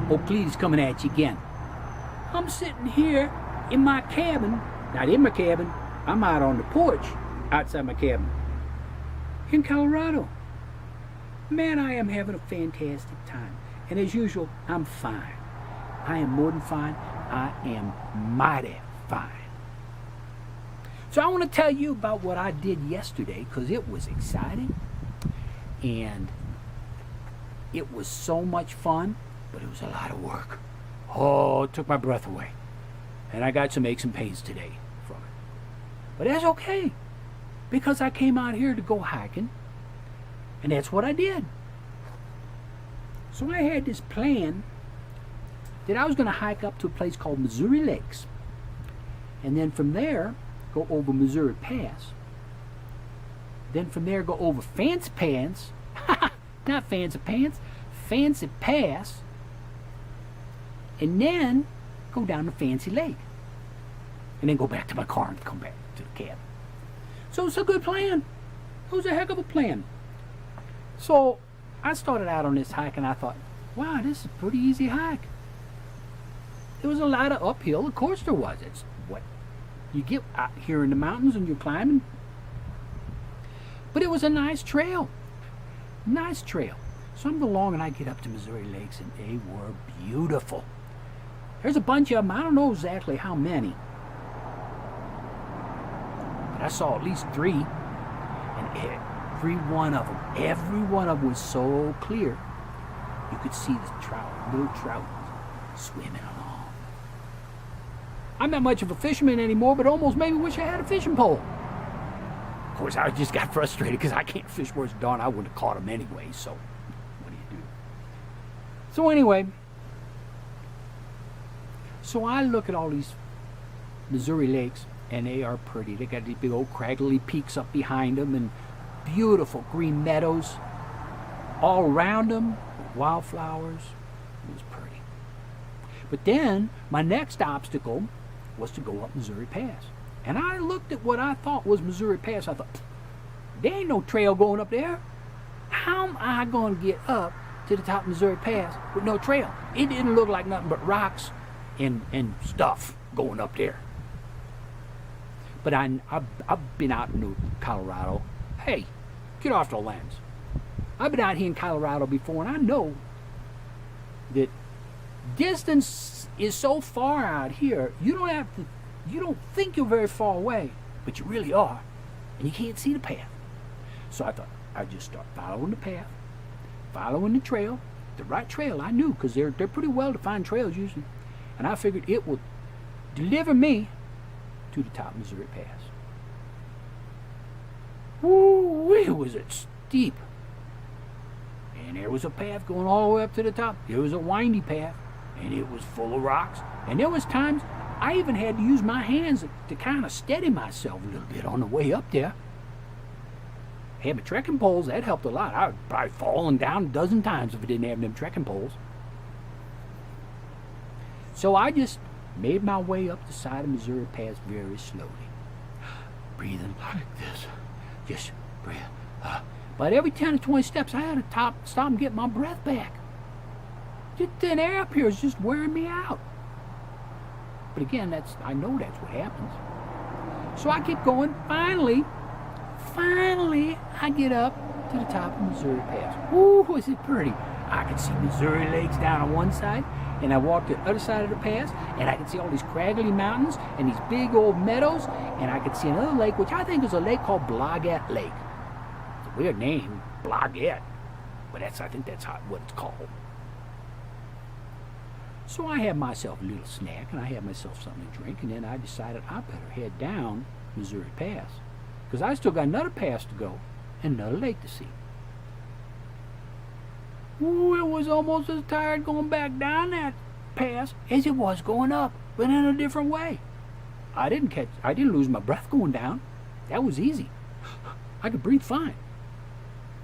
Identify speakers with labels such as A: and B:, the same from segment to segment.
A: Oh, Cletis coming at you again. I'm sitting here in my cabin, not in my cabin, I'm out on the porch outside my cabin in Colorado. Man, I am having a fantastic time. And as usual, I'm fine. I am more than fine. I am mighty fine. So I want to tell you about what I did yesterday because it was exciting and it was so much fun, but it was a lot of work. Oh, it took my breath away. And I got some aches and pains today from it. But that's okay because I came out here to go hiking and that's what I did. So I had this plan that I was going to hike up to a place called Missouri Lakes. And then from there, go over Missouri Pass. Then from there, go over Fancy Pants. Not Fancy Pants. Fancy Pass. And then go down to Fancy Lake. And then go back to my car and come back to the cabin. So it's a good plan. It was a heck of a plan. So I started out on this hike and I thought, wow, this is a pretty easy hike. There was a lot of uphill. Of course there was. It's what you get out here in the mountains and you're climbing. But it was a nice trail. Nice trail. So I'm along and I get up to Missouri Lakes and they were beautiful. There's a bunch of them. I don't know exactly how many. But I saw at least 3. And every one of them was so clear. You could see the trout, little trout, swimming along. I'm not much of a fisherman anymore, but almost maybe wish I had a fishing pole. Of course, I just got frustrated because I can't fish worth darn. I wouldn't have caught them anyway, so what do you do? So anyway, so I look at all these Missouri lakes, and they are pretty. They got these big old craggly peaks up behind them and beautiful green meadows all around them with wildflowers. It was pretty. But then my next obstacle was to go up Missouri Pass. And I looked at what I thought was Missouri Pass. I thought, there ain't no trail going up there. How am I going to get up to the top of Missouri Pass with no trail? It didn't look like nothing but rocks and stuff going up there. But I've been out in Colorado. Hey, get off the lens. I've been out here in Colorado before, and I know that distance is so far out here, you don't think you're very far away, but you really are, and you can't see the path. So I thought I'd just start following the path, following the trail, the right trail. I knew because they're pretty well-defined trails usually, and I figured it would deliver me to the top of Missouri Pass. Woo, it was steep. And there was a path going all the way up to the top. There was a windy path, and it was full of rocks. And there was times I even had to use my hands to kind of steady myself a little bit on the way up there. I had my trekking poles. That helped a lot. I would probably fallen down a dozen times if I didn't have them trekking poles. So I just made my way up the side of Missouri Pass very slowly. Breathing like this. Just breathe. But every 10 or 20 steps, I had to stop and get my breath back. The thin air up here is just wearing me out. But again, I know that's what happens. So I keep going. Finally, I get up to the top of Missouri Pass. Ooh, is it pretty. I could see Missouri Lakes down on one side, and I walked to the other side of the pass, and I could see all these craggly mountains and these big old meadows, and I could see another lake, which I think is a lake called Blodgett Lake. It's a weird name, Blodgett, but I think that's what it's called. So I had myself a little snack, and I had myself something to drink, and then I decided I better head down Missouri Pass, because I still got another pass to go and another lake to see. Ooh, it was almost as tired going back down that pass as it was going up, but in a different way. I didn't lose my breath going down. That was easy. I could breathe fine.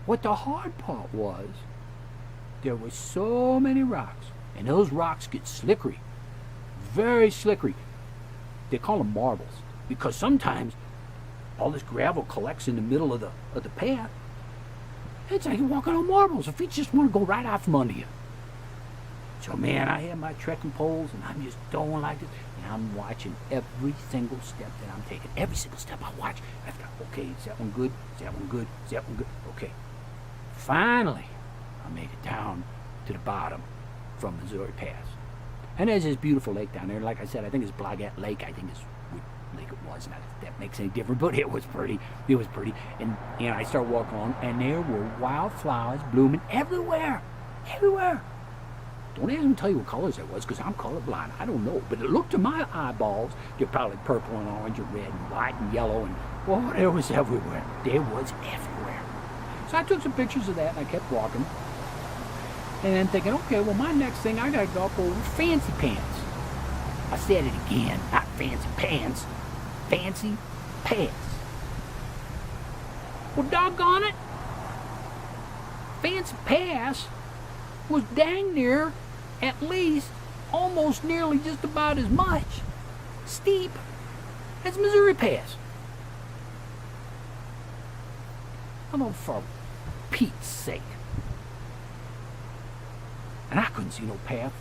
A: What the hard part was, there were so many rocks, and those rocks get slickery, very slickery. They call them marbles, because sometimes all this gravel collects in the middle of the path. It's like you're walking on marbles. Your feet just want to go right out from under you. So, man, I have my trekking poles, and I'm just going like this, and I'm watching every single step that I'm taking. Every single step I watch, I thought, okay, is that one good? Is that one good? Is that one good? Okay. Finally, I made it down to the bottom from Missouri Pass. And there's this beautiful lake down there. Like I said, I think it's Blagat Lake. I think it's what lake it was. Not that that makes any difference, but it was pretty. It was pretty. And I started walking on, and there were wildflowers blooming everywhere. Everywhere. Don't ask me to tell you what colors it was, because I'm colorblind. I don't know. But it looked to my eyeballs, they're probably purple and orange and red and white and yellow. And, well, there was everywhere. There was everywhere. So I took some pictures of that, and I kept walking. And then thinking, okay, well, my next thing, I got to go up over Fancy Pants. I said it again, not Fancy Pants. Fancy Pass. Well, doggone it. Fancy Pass was dang near, at least, almost nearly just about as much steep as Missouri Pass. I mean, for Pete's sake. And I couldn't see no path.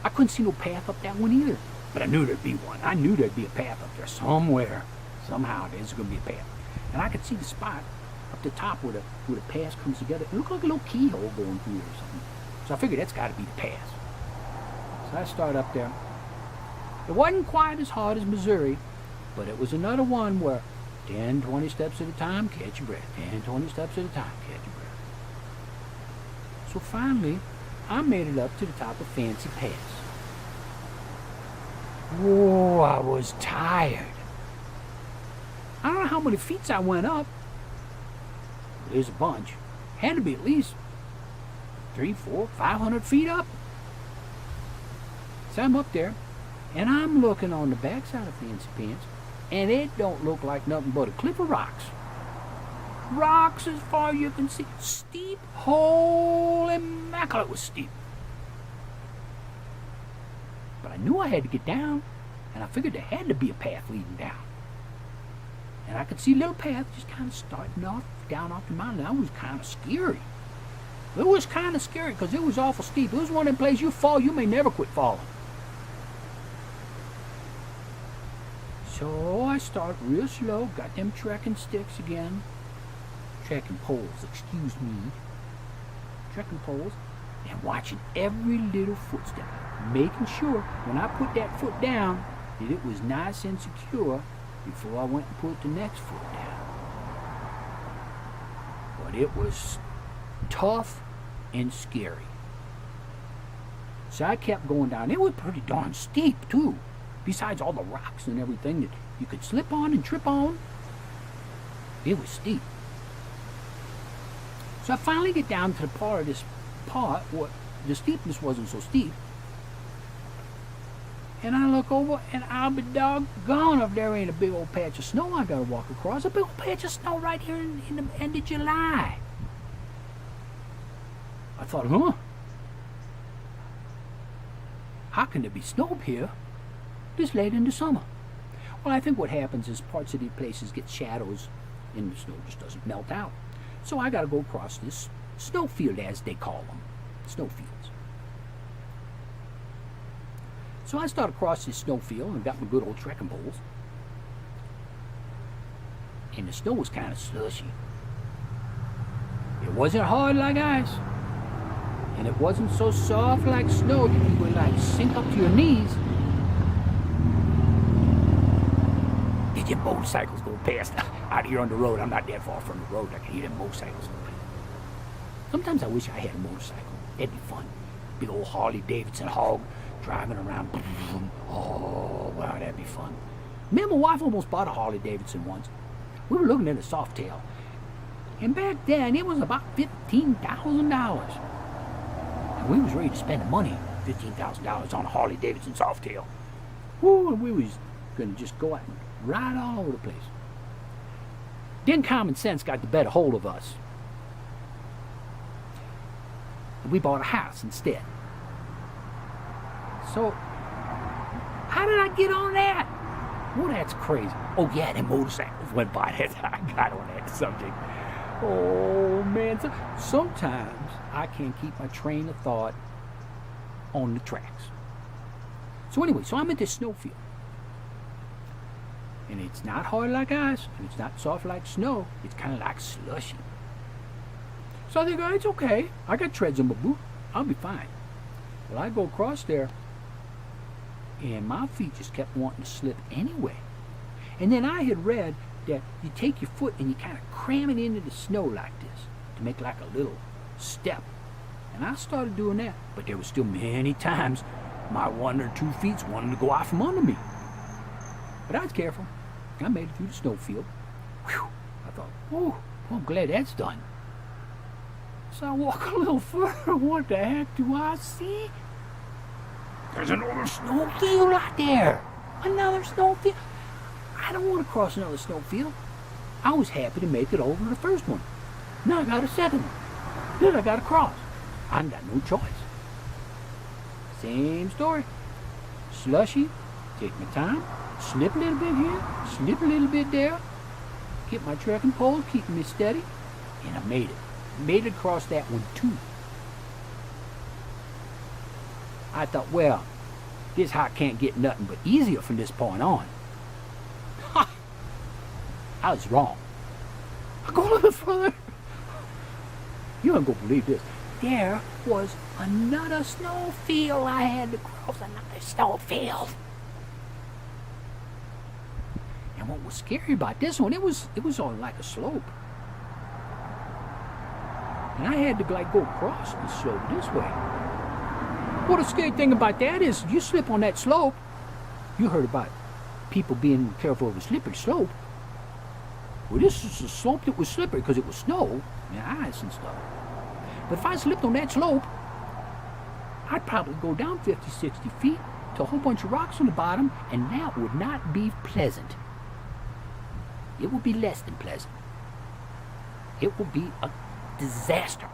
A: I couldn't see no path up that one either. But I knew there'd be one. I knew there'd be a path up there somewhere. Somehow there's going to be a path. And I could see the spot up the top where the pass comes together. It looked like a little keyhole going through or something. So I figured that's got to be the pass. So I started up there. It wasn't quite as hard as Missouri, but it was another one where 10, 20 steps at a time, catch your breath. 10, 20 steps at a time, catch your breath. So finally, I made it up to the top of Fancy Pass. Whoa, I was tired. I don't know how many feet I went up. There's a bunch. Had to be at least 300, 400, 500 feet up. So I'm up there, and I'm looking on the backside of Fancy Pants, and it don't look like nothing but a cliff of rocks. Rocks as far as you can see. Steep, holy mackerel, it was steep. But I knew I had to get down, and I figured there had to be a path leading down. And I could see a little path just kind of starting off, down off the mountain. That was kind of scary. It was kind of scary because it was awful steep. It was one of them places you fall, you may never quit falling. So I started real slow, got them trekking sticks again. Trekking poles, excuse me. Trekking poles, and watching every little footstep. Making sure when I put that foot down that it was nice and secure before I went and put the next foot down. But it was tough and scary. So I kept going down. It was pretty darn steep too. Besides all the rocks and everything that you could slip on and trip on. It was steep. So I finally get down to the part of this part where the steepness wasn't so steep. And I look over, and I'll be doggone if there ain't a big old patch of snow I gotta walk across. A big old patch of snow right here in the end of July. I thought, huh? How can there be snow up here this late in the summer? Well, I think what happens is parts of these places get shadows, and the snow just doesn't melt out. So I gotta go across this snowfield, as they call them, snowfields. So I started across this snowfield and got my good old trekking poles. And the snow was kind of slushy. It wasn't hard like ice. And it wasn't so soft like snow that you would like sink up to your knees. Did your motorcycles go past out here on the road? I'm not that far from the road. I can hear them motorcycles go past. Sometimes I wish I had a motorcycle. That'd be fun. Big old Harley Davidson hog driving around. Oh, wow, that'd be fun. Me and my wife almost bought a Harley Davidson once. We were looking at a Softail. And back then, it was about $15,000. And we was ready to spend the money, $15,000 on a Harley Davidson Softail. Woo, and we was going to just go out and ride all over the place. Then common sense got the better hold of us. And we bought a house instead. So, how did I get on that? Well, that's crazy. Oh, yeah, them motorcycles went by. I got on that subject. Oh, man. Sometimes I can't keep my train of thought on the tracks. So anyway, so I'm at this snowfield. And it's not hard like ice, and it's not soft like snow. It's kind of like slushy. So I think, oh, it's okay. I got treads on my boot. I'll be fine. Well, I go across there, and my feet just kept wanting to slip anyway. And then I had read that you take your foot and you kind of cram it into the snow like this to make like a little step. And I started doing that, but there was still many times my 1 or 2 feet wanted to go out from under me. But I was careful. I made it through the snowfield. Whew. I thought, oh, I'm glad that's done. So I walk a little further. What the heck do I see? There's another snowfield out there. Another snowfield. I don't want to cross another snowfield. I was happy to make it over the first one. Now I got a second one. Then I got to cross. I got no choice. Same story. Slushy. Take my time. Slip a little bit here. Slip a little bit there. Get my trekking pole, keeping me steady. And I made it. Made it across that one too. I thought, well, this hike can't get nothing but easier from this point on. Ha! I was wrong. I go a little further. You ain't gonna believe this. There was another snowfield. I had to cross another snowfield. And what was scary about this one, it was on like a slope. And I had to like go across the slope this way. Well, the scary thing about that is you slip on that slope. You heard about people being careful of a slippery slope. Well, this is a slope that was slippery because it was snow and ice and stuff. But if I slipped on that slope, I'd probably go down 50, 60 feet to a whole bunch of rocks on the bottom, and that would not be pleasant. It would be less than pleasant. It would be a disaster.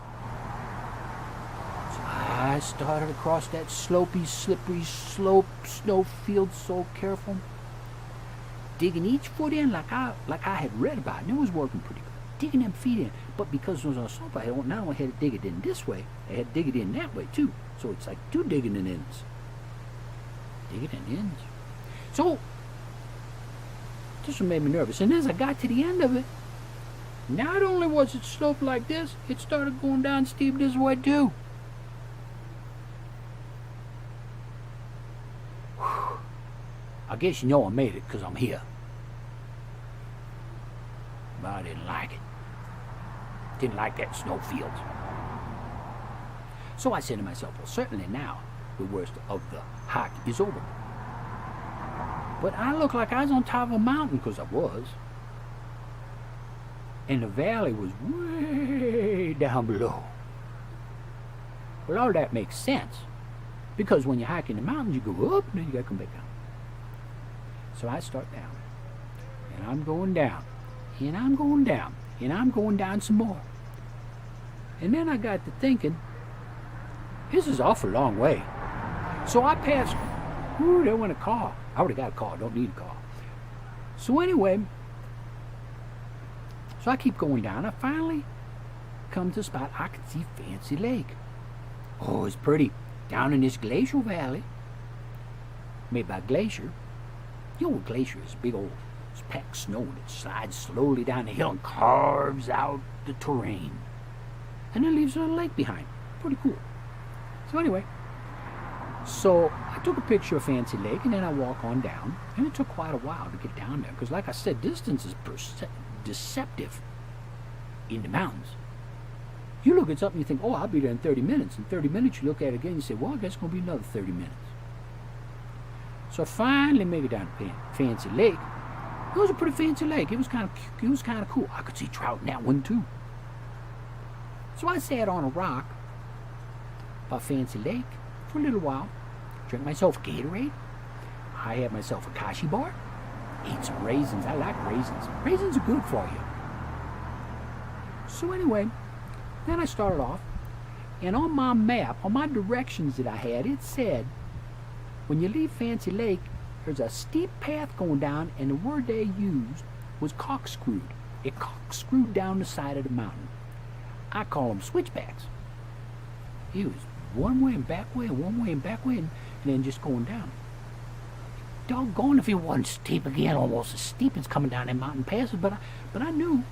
A: So I started across that slopey, slippery slope, snowfield, so careful, digging each foot in like I had read about, and it was working pretty good. Digging them feet in, but because it was on a slope, I not only had to dig it in this way, I had to dig it in that way too. So it's like two digging in ends. Digging in ends. So this one made me nervous. And as I got to the end of it, not only was it sloped like this, it started going down steep this way too. Whew. I guess you know I made it because I'm here. But I didn't like it. Didn't like that snowfield. So I said to myself, well, certainly now the worst of the hike is over. But I looked like I was on top of a mountain, because I was. And the valley was way down below. Well, all that makes sense, because when you hike in the mountains, you go up and then you gotta come back down. So I start down, and I'm going down, and I'm going down, and I'm going down some more. And then I got to thinking, this is an awful long way. So I passed, ooh, there went a car. I already got a car, don't need a car. So anyway, so I keep going down. I finally come to a spot I could see Fancy Lake. Oh, it's pretty. Down in this glacial valley, made by glacier. You know what glacier is? Big old packed snow that slides slowly down the hill and carves out the terrain. And then leaves a little lake behind. Pretty cool. So anyway, so I took a picture of Fancy Lake, and then I walk on down, and it took quite a while to get down there, because like I said, distance is deceptive in the mountains. You look at something, you think, oh, I'll be there in 30 minutes. In 30 minutes, you look at it again, and you say, well, I guess it's going to be another 30 minutes. So I finally make it down to Fancy Lake. It was a pretty fancy lake. It was kind of cool. I could see trout in that one too. So I sat on a rock by Fancy Lake for a little while, drank myself Gatorade. I had myself a Kashi bar, ate some raisins. I like raisins. Raisins are good for you. So anyway, then I started off, and on my map, on my directions that I had, it said, when you leave Fancy Lake, there's a steep path going down, and the word they used was corkscrewed. It corkscrewed down the side of the mountain. I call them switchbacks. It was one way and back way and one way and back way and then just going down. Doggone if it wasn't steep again, almost as steep as coming down that mountain passes, but I knew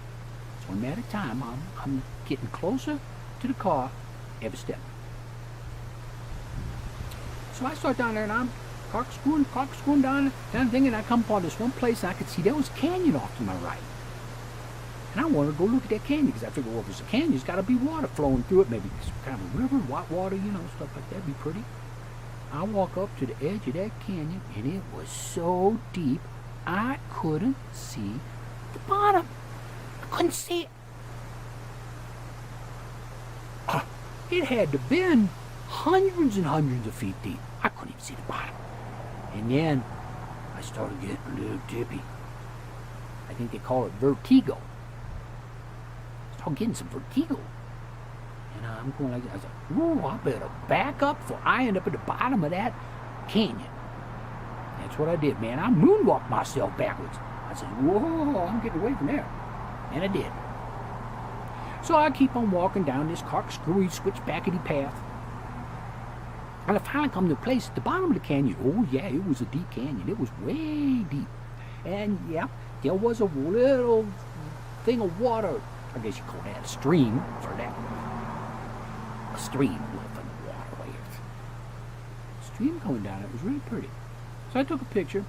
A: it's one matter of time. I'm getting closer to the car every step. So I start down there and I'm corkscrewing down thinking I come upon this one place and I could see there was a canyon off to my right. And I wanted to go look at that canyon because I figured, well, if it's a canyon, there's got to be water flowing through it, maybe some kind of river, white water, stuff like that. That'd be pretty. I walk up to the edge of that canyon and it was so deep I couldn't see the bottom. I couldn't see it. It had to been hundreds and hundreds of feet deep. I couldn't even see the bottom. And then I started getting a little tippy. I think they call it vertigo. I started getting some vertigo. And I'm going like that. I was like, whoa, I better back up before I end up at the bottom of that canyon. That's what I did, man. I moonwalked myself backwards. I said, whoa, I'm getting away from there. And I did. So I keep on walking down this corkscrewy, switchbackety path. And I finally come to a place at the bottom of the canyon. Oh, yeah, it was a deep canyon. It was way deep. And, yeah, there was a little thing of water. I guess you call that a stream for that. A stream, a little thing of water. A stream going down. It was really pretty. So I took a picture,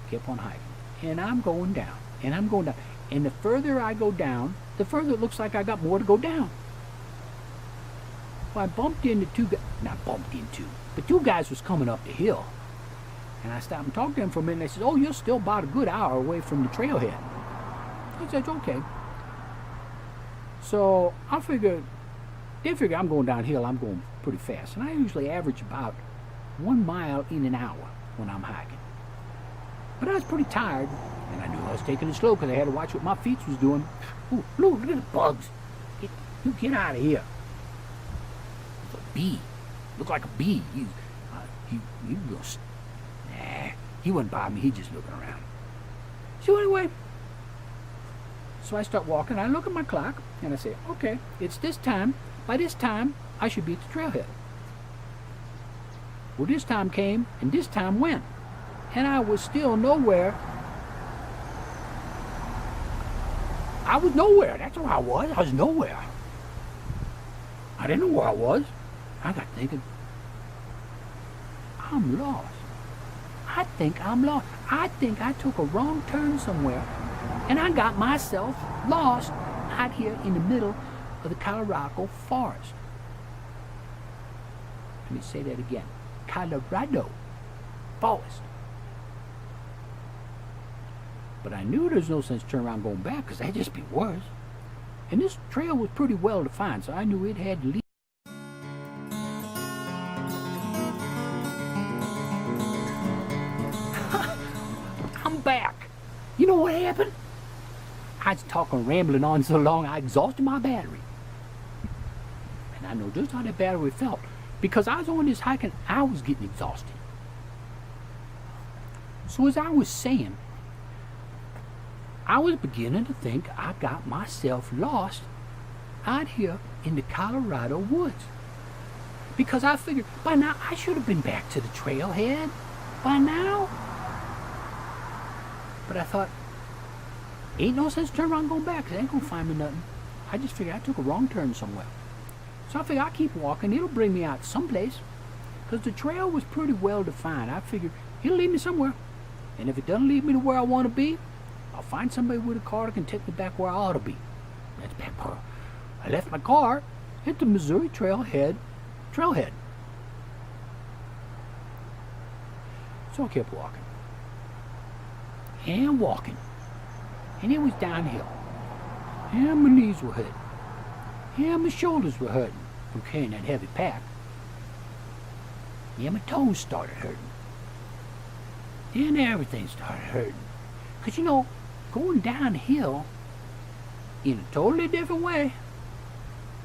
A: kept on hiking. And I'm going down. And I'm going down. And the further I go down, the further it looks like I got more to go down. Well, I bumped into two guys. Not bumped into. But two guys was coming up the hill. And I stopped and talked to them for a minute. And they said, oh, you're still about a good hour away from the trailhead. I said, okay. So they figure I'm going downhill. I'm going pretty fast. And I usually average about 1 mile in an hour when I'm hiking. But I was pretty tired. And I knew I was taking it slow because I had to watch what my feet was doing. Ooh, look at the bugs. Get out of here. It's a bee. Looked like a bee. He wouldn't bother me. He just looking around. So anyway, so I start walking. I look at my clock and I say, okay, it's this time. By this time, I should be at the trailhead. Well, this time came and this time went. And I was still nowhere. I was nowhere. That's where I was. I was nowhere. I didn't know where I was. I got thinking, I'm lost. I think I'm lost. I think I took a wrong turn somewhere and I got myself lost out here in the middle of the Colorado forest. Let me say that again. Colorado forest. But I knew there's no sense turning around going back because that'd just be worse. And this trail was pretty well defined, so I knew it had to lead. I'm back. You know what happened? I was talking, rambling on so long, I exhausted my battery. And I know just how that battery felt. Because I was on this hike and I was getting exhausted. So as I was saying, I was beginning to think I got myself lost out here in the Colorado woods. Because I figured by now I should have been back to the trailhead by now. But I thought, ain't no sense turning around and going back because I ain't going to find me nothing. I just figured I took a wrong turn somewhere. So I figured I'll keep walking. It'll bring me out someplace. Because the trail was pretty well defined. I figured it'll lead me somewhere. And if it doesn't lead me to where I want to be, I'll find somebody with a car that can take me back where I ought to be. That's back where I left my car at the Missouri trailhead. So I kept walking. And walking. And it was downhill. And my knees were hurting. And my shoulders were hurting from carrying that heavy pack. And my toes started hurting. And everything started hurting. Because, going downhill in a totally different way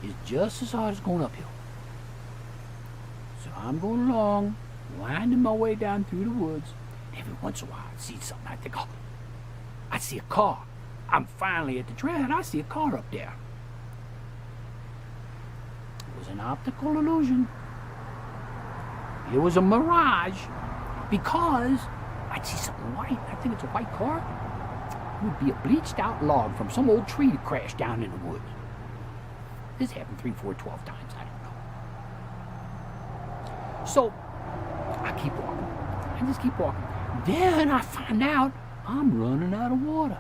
A: is just as hard as going uphill. So I'm going along, winding my way down through the woods. Every once in a while I see something. I think, oh, I see a car. I'm finally at the trailhead. I see a car up there. It was an optical illusion. it was a mirage, because I'd see something white. I think it's a white car. It would be a bleached out log from some old tree that crashed down in the woods. This happened 3, 4, 12 times. I don't know. So I keep walking. I just keep walking. Then I find out I'm running out of water.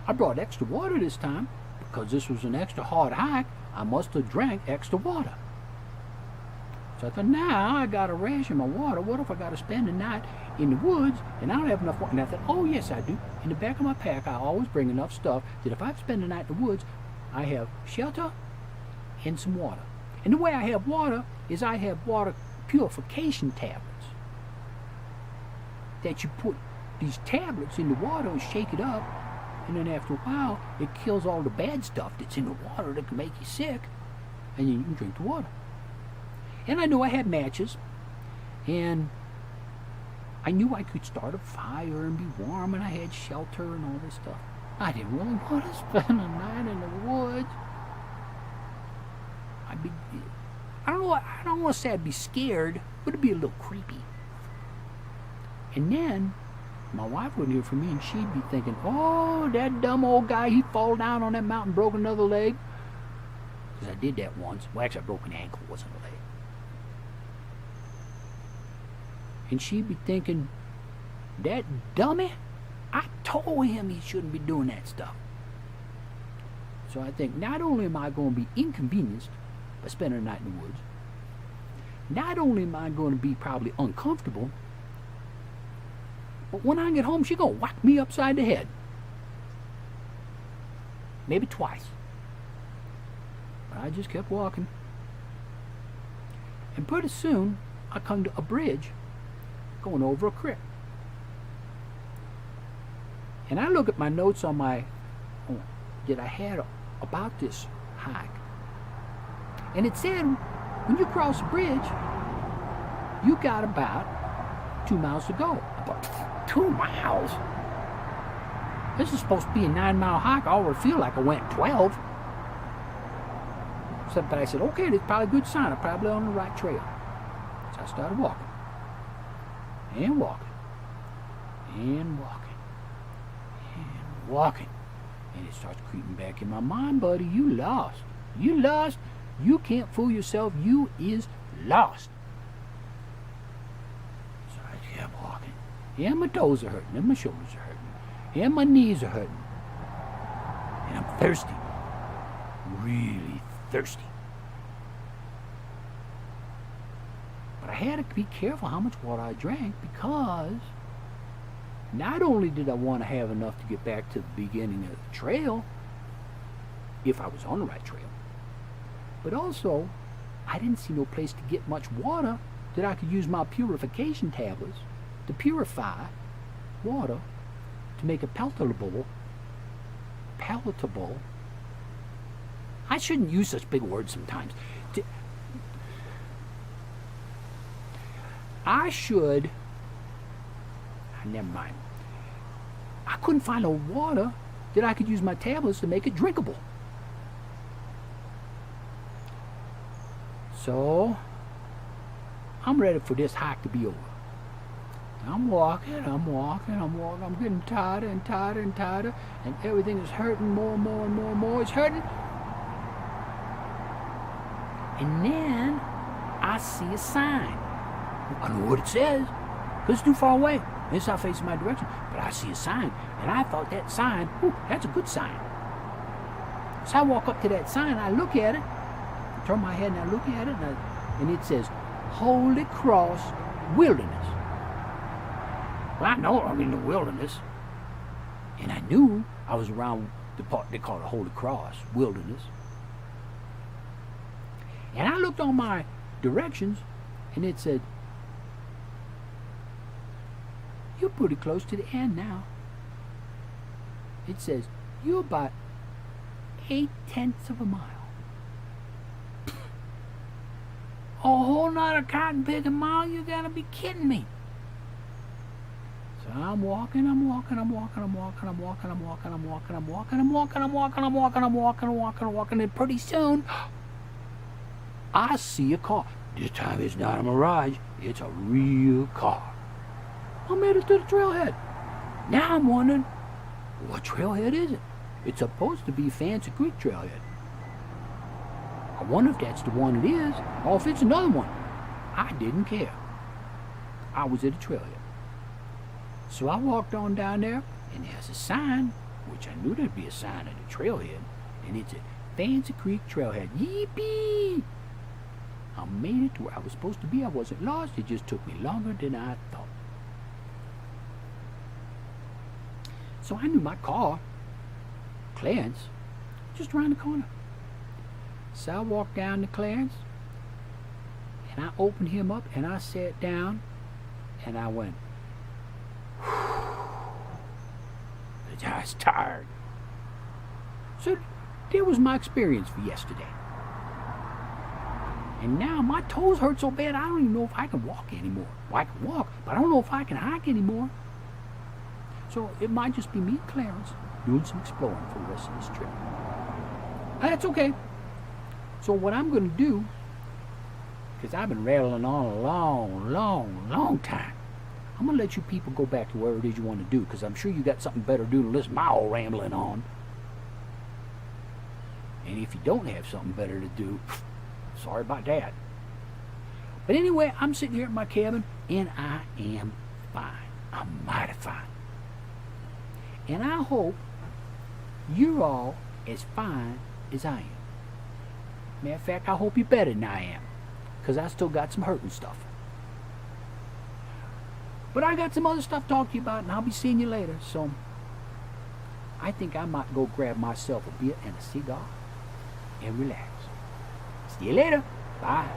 A: I brought extra water this time because this was an extra hard hike. I must have drank extra water. So I thought, now I got to ration my water. What if I got to spend the night in the woods and I don't have enough water? And I thought, oh yes I do. In the back of my pack I always bring enough stuff that if I spend the night in the woods, I have shelter and some water. And the way I have water is I have water purification tablets. That you put these tablets in the water and shake it up, and then after a while it kills all the bad stuff that's in the water that can make you sick, and then you can drink the water. And I knew I had matches, and I knew I could start a fire and be warm, and I had shelter and all this stuff. I didn't really want to spend a night in the woods. I don't want to say I'd be scared, but it'd be a little creepy. And then my wife wouldn't hear from me, and she'd be thinking, oh, that dumb old guy, he fall down on that mountain, broke another leg. Because I did that once. Well, actually, I broke an ankle, wasn't a leg. And she'd be thinking, that dummy, I told him he shouldn't be doing that stuff. So I think, not only am I going to be inconvenienced by spending a night in the woods, not only am I going to be probably uncomfortable, but when I get home, she's going to whack me upside the head. Maybe twice. But I just kept walking. And pretty soon, I come to a bridge going over a creek. And I look at my notes on that I had about this hike. And it said, when you cross the bridge, you got about 2 miles to go. About 2 miles? This is supposed to be a 9-mile hike. I already feel like I went 12. So, but I said, okay, that's probably a good sign. I'm probably on the right trail. So I started walking. And walking. And walking. And walking. And it starts creeping back in my mind, buddy. You lost. You lost. You can't fool yourself. You is lost. So I kept walking. And my toes are hurting. And my shoulders are hurting. And my knees are hurting. And I'm thirsty. Really thirsty. But I had to be careful how much water I drank, because not only did I want to have enough to get back to the beginning of the trail, if I was on the right trail, but also I didn't see no place to get much water that I could use my purification tablets to purify water to make it palatable. I shouldn't use such big words sometimes. Never mind. I couldn't find no water that I could use my tablets to make it drinkable. So, I'm ready for this hike to be over. I'm walking, I'm getting tighter and tighter and tighter, and everything is hurting more and more and more and more. It's hurting. And then I see a sign. I don't know what it says, because it's too far away. It's not facing my direction. But I see a sign, and I thought that sign, that's a good sign. So I walk up to that sign, I look at it, I turn my head and I look at it, and it says, Holy Cross Wilderness. Well, I know I'm in the wilderness. And I knew I was around the part they call the Holy Cross Wilderness. And I looked on my directions, and it said, you're pretty close to the end now. It says, you're about 0.8 of a mile. A whole nother cotton picking mile? You gotta be kidding me. So I'm walking, and pretty soon I see a car. This time it's not a mirage, it's a real car. I made it to the trailhead. Now I'm wondering, what trailhead is it? It's supposed to be Fancy Creek Trailhead. I wonder if that's the one it is, or if it's another one. I didn't care. I was at a trailhead. So I walked on down there, and there's a sign, which I knew there'd be a sign at the trailhead, and it's a Fancy Creek Trailhead. Yippee! I made it to where I was supposed to be. I wasn't lost. It just took me longer than I thought. So I knew my car, Clarence, just around the corner. So I walked down to Clarence, and I opened him up, and I sat down, and I went, I was tired. So there was my experience for yesterday. And now my toes hurt so bad I don't even know if I can walk anymore. Well, I can walk, but I don't know if I can hike anymore. So it might just be me and Clarence doing some exploring for the rest of this trip. That's okay. So what I'm going to do, because I've been rattling on a long time, I'm going to let you people go back to wherever it is you want to do, because I'm sure you got something better to do than listen to my old rambling on. And if you don't have something better to do, sorry about that. But anyway, I'm sitting here in my cabin, and I am fine. I'm mighty fine. And I hope you're all as fine as I am. Matter of fact, I hope you're better than I am, because I still got some hurting stuff. But I got some other stuff to talk to you about, and I'll be seeing you later. So I think I might go grab myself a beer and a cigar and relax. See you later. Bye.